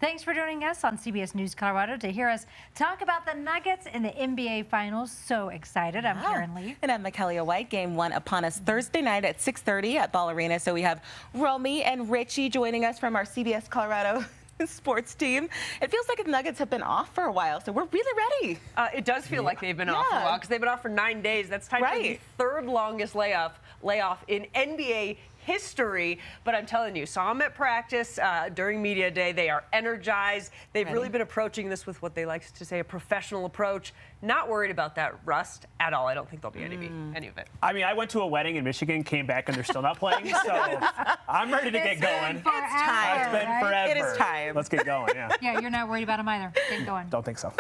Thanks for joining us on CBS News Colorado to hear us talk about the Nuggets in the NBA Finals. So excited. I'm Karen Lee. And I'm Mikaela White. Game one upon us Thursday night at 6:30 at Ball Arena. So we have Romy and Richie joining us from our CBS Colorado sports team. It feels like the Nuggets have been off for a while, so we're really ready. It does feel like they've been off for a while because they've been off for 9 days. That's tied for the third longest layoff in NBA history. But I'm telling you, saw them at practice during media day. They are energized. They've really been approaching this with what they like to say a professional approach. Not worried about that rust at all. I don't think there'll be any of it. I mean, I went to a wedding in Michigan, came back, and they're still not playing. So I'm ready to get going. It's time. It's been forever. It is time. Let's get going. Yeah. Yeah, you're not worried about them either. Get going. Don't think so.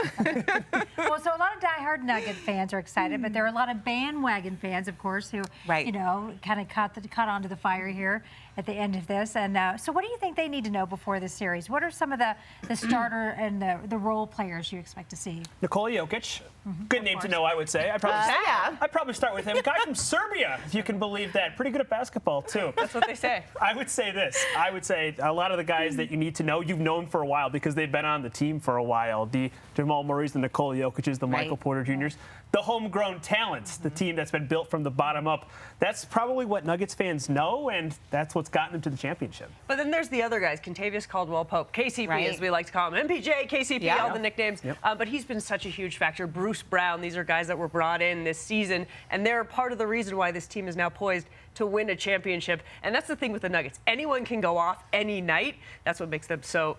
Well, so a lot of diehard Nugget fans are excited, but there are a lot of bandwagon fans, of course, who you know kind of caught onto the fire here at the end of this. And so, what do you think they need to know before this series? What are some of the starter and the role players you expect to see? Nikola Jokic, good name to know, I would say. I'd probably start with him. Guy from Serbia, if you can believe that. Pretty good at basketball too. That's what they say. I would say this. I would say a lot of the guys that you need to know, you've known for a while because they've been on the team for a while. The Jamal Murray's, the Nikola Jokic's, the Michael Porter Jr.'s, the homegrown talents, the team that's been built from the bottom up. That's probably what Nuggets fans know, and that's what's gotten them to the championship. But then there's the other guys, Kentavious Caldwell-Pope, KCP as we like to call him, MPJ, KCP, all the nicknames. But he's been such a huge factor. Bruce Brown, these are guys that were brought in this season, and they're part of the reason why this team is now poised to win a championship. And that's the thing with the Nuggets. Anyone can go off any night. That's what makes them so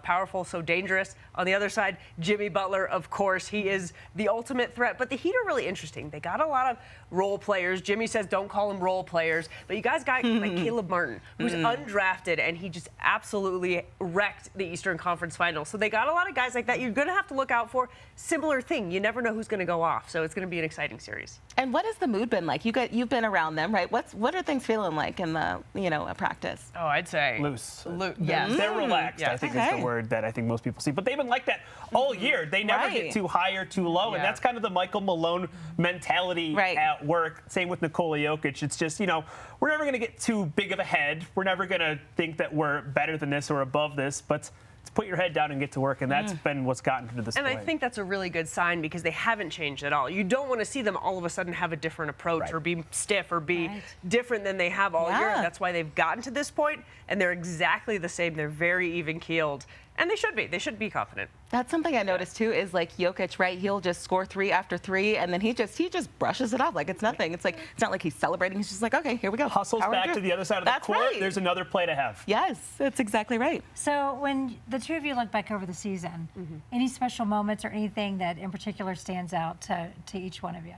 powerful, so dangerous. On the other side, Jimmy Butler, of course, he is the ultimate threat. But the Heat are really interesting. They got a lot of role players. Jimmy says don't call them role players. But you guys got like Caleb Martin, who's undrafted, and he just absolutely wrecked the Eastern Conference Finals. So they got a lot of guys like that you're going to have to look out for. Similar thing. You never know who's going to go off. So it's going to be an exciting series. And what has the mood been like? You've been around them, right? What are things feeling like in the a practice? Oh, I'd say loose. Yes. They're relaxed. I think is the word that I think most people see. But they've been like that all year. They never get too high or too low, and that's kind of the Michael Malone mentality at work. Same with Nikola Jokic. It's just we're never going to get too big of a head. We're never going to think that we're better than this or above this, but put your head down and get to work, and that's been what's gotten to this point. And I think that's a really good sign because they haven't changed at all. You don't want to see them all of a sudden have a different approach or be stiff or be different than they have all year. And that's why they've gotten to this point, and they're exactly the same. They're very even-keeled, and they should be. They should be confident. That's something I noticed too. Is like Jokic, right? He'll just score 3 after 3, and then he just brushes it off like it's nothing. It's not like he's celebrating. He's just like, okay, here we go. Hustles back to the other side of the court. There's another play to have. Yes, that's exactly right. So when the two of you look back over the season, any special moments or anything that in particular stands out to each one of you?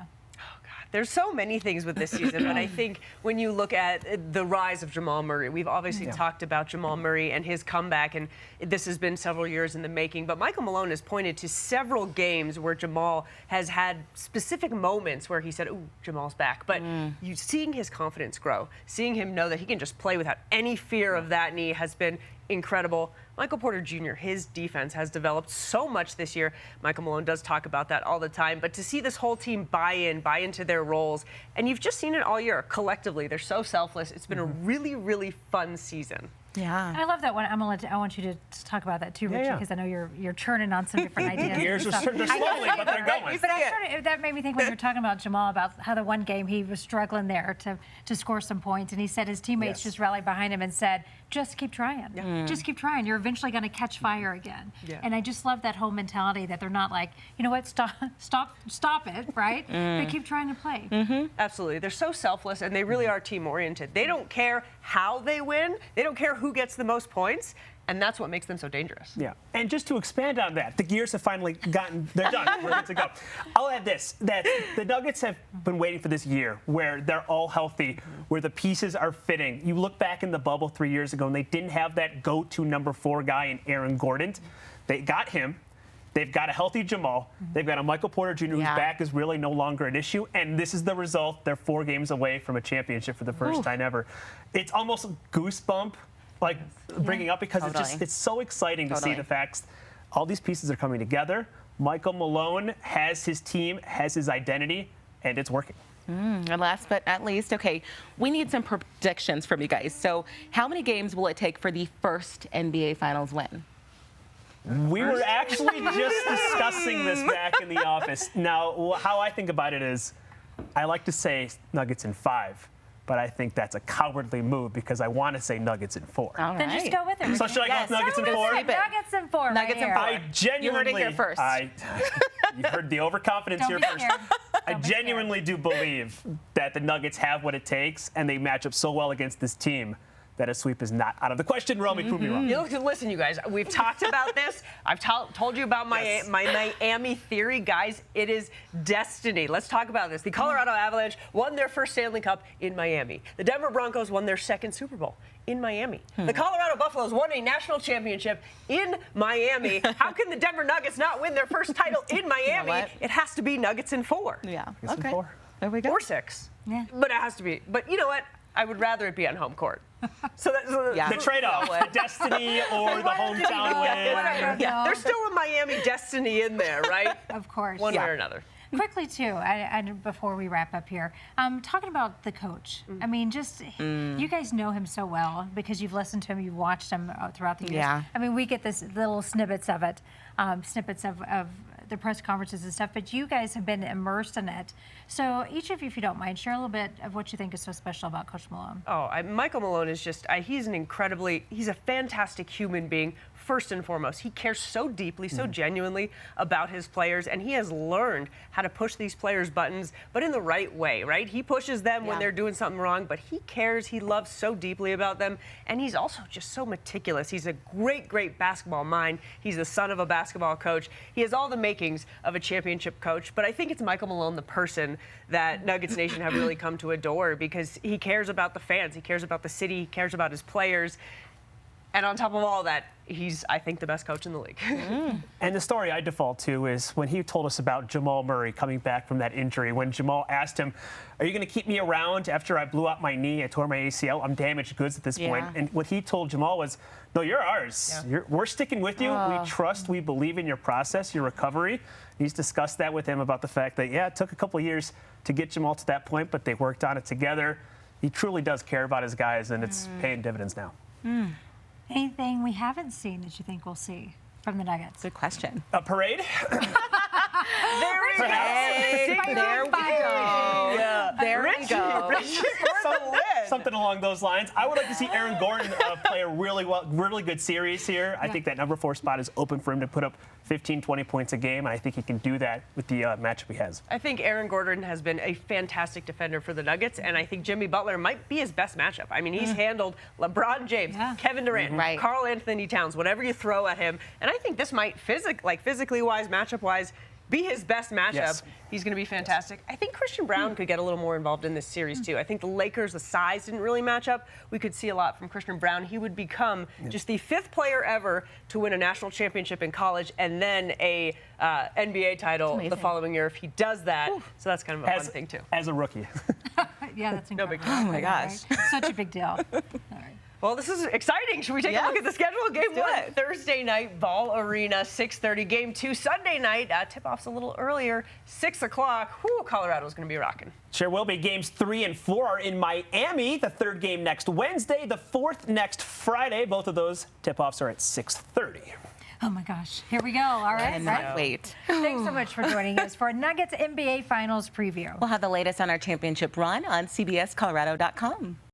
There's so many things with this season, but I think when you look at the rise of Jamal Murray, we've obviously talked about Jamal Murray and his comeback, and this has been several years in the making. But Michael Malone has pointed to several games where Jamal has had specific moments where he said, ooh, Jamal's back. But you seeing his confidence grow, seeing him know that he can just play without any fear of that knee has been incredible. Michael Porter Jr., his defense has developed so much this year. Michael Malone does talk about that all the time. But to see this whole team buy into their roles, and you've just seen it all year collectively. They're so selfless. It's been a really, really fun season. Yeah, I love that one. I want you to talk about that too, Richie, because I know you're churning on some different ideas. Gears are slowly, but they're going. But that made me think when you were talking about Jamal, about how the one game he was struggling there to score some points, and he said his teammates just rallied behind him and said, just keep trying. Just keep trying. You're eventually going to catch fire again. And I just love that whole mentality that they're not like, you know what, stop it, right? They keep trying to play. Absolutely. They're so selfless, and they really are team-oriented. They don't care how they win. They don't care who gets the most points. And that's what makes them so dangerous. Yeah. And just to expand on that, the Gears have finally they're done. We're good to go. I'll add this, that the Nuggets have been waiting for this year where they're all healthy, where the pieces are fitting. You look back in the bubble 3 years ago, and they didn't have that go-to number 4 guy in Aaron Gordon. They got him. They've got a healthy Jamal. They've got a Michael Porter Jr. whose back is really no longer an issue. And this is the result. They're 4 games away from a championship for the first time ever. It's almost goosebump. Bringing up because it's so exciting to see the facts. All these pieces are coming together. Michael Malone has his team, has his identity, and it's working. And last but not least, okay, we need some predictions from you guys. So how many games will it take for the first NBA Finals win? We were actually just discussing this back in the office. Now, how I think about it is, I like to say Nuggets in 5, but I think that's a cowardly move because I want to say Nuggets in 4. All Then just go with it. So should I go with Nuggets in 4? Nuggets in 4. Nuggets in right 4. here. I genuinely, You heard it here first. You heard the overconfidence Don't here be first. scared. I Don't be genuinely do believe that the Nuggets have what it takes, and they match up so well against this team that a sweep is not out of the question. Romy, prove me wrong. Listen, you guys, we've talked about this. I've told you about my Miami theory. Guys, it is destiny. Let's talk about this. The Colorado Avalanche won their first Stanley Cup in Miami. The Denver Broncos won their second Super Bowl in Miami. The Colorado Buffaloes won a national championship in Miami. How can the Denver Nuggets not win their first title in Miami? what? It has to be Nuggets in 4. Yeah. Nuggets in Okay. 4. There we go. Or 6. Yeah. But it has to be. But you know what? I would rather it be on home court. So Yeah. The trade-off, the destiny or the hometown win. Whatever. Yeah. There's still a Miami destiny in there, right? Of course. One way or another. Quickly, too, and before we wrap up here, talking about the coach. I mean, just you guys know him so well because you've listened to him, you've watched him throughout the years. Yeah. I mean, we get this little snippets of it, snippets of the press conferences and stuff, but you guys have been immersed in it. So each of you, if you don't mind, share a little bit of what you think is so special about Coach Malone. Michael Malone is just, he's a fantastic human being. First and foremost, he cares so deeply, so genuinely about his players, and he has learned how to push these players' buttons, but in the right way, right? He pushes them when they're doing something wrong, but he cares, he loves so deeply about them, and he's also just so meticulous. He's a great, great basketball mind. He's the son of a basketball coach. He has all the makings of a championship coach, but I think it's Michael Malone, the person, that Nuggets Nation have really come to adore because he cares about the fans, he cares about the city, he cares about his players. And on top of all that, he's, I think, the best coach in the league. And the story I default to is when he told us about Jamal Murray coming back from that injury. When Jamal asked him, "Are you going to keep me around after I blew out my knee? I tore my ACL. I'm damaged goods at this point." And what he told Jamal was, "No, you're ours. We're sticking with you. We trust, we believe in your process, your recovery." He's discussed that with him about the fact that, it took a couple of years to get Jamal to that point, but they worked on it together. He truly does care about his guys, and it's paying dividends now. Anything we haven't seen that you think we'll see from the Nuggets? Good question. A parade? There we go. Hey, there we go. Yeah. There we go. Something along those lines. I would like to see Aaron Gordon play a really good series here. I think that number 4 spot is open for him to put up 15, 20 points a game, and I think he can do that with the matchup he has. I think Aaron Gordon has been a fantastic defender for the Nuggets, and I think Jimmy Butler might be his best matchup. I mean, he's handled LeBron James, Kevin Durant, Karl Anthony Towns, whatever you throw at him, and I think this might, physically wise, matchup wise, be his best matchup. Yes. He's going to be fantastic. I think Christian Brown could get a little more involved in this series, too. I think the Lakers, the size didn't really match up. We could see a lot from Christian Brown. He would become just the 5th player ever to win a national championship in college and then a NBA title the following year if he does that. So that's kind of a fun thing, too. As a rookie. Yeah, that's incredible. big deal. Oh, my gosh. Right? Such a big deal. All right. Well, this is exciting. Should we take a look at the schedule? Game 1, Thursday night, Ball Arena, 6:30. Game 2, Sunday night. Tip-off's a little earlier, 6 o'clock. Whew, Colorado's going to be rocking. Sure will be. Games 3 and 4 are in Miami. The 3rd game next Wednesday. The 4th next Friday. Both of those tip-offs are at 6:30. Oh my gosh. Here we go. All right. Cannot wait. Thanks so much for joining us for Nuggets NBA Finals preview. We'll have the latest on our championship run on CBSColorado.com.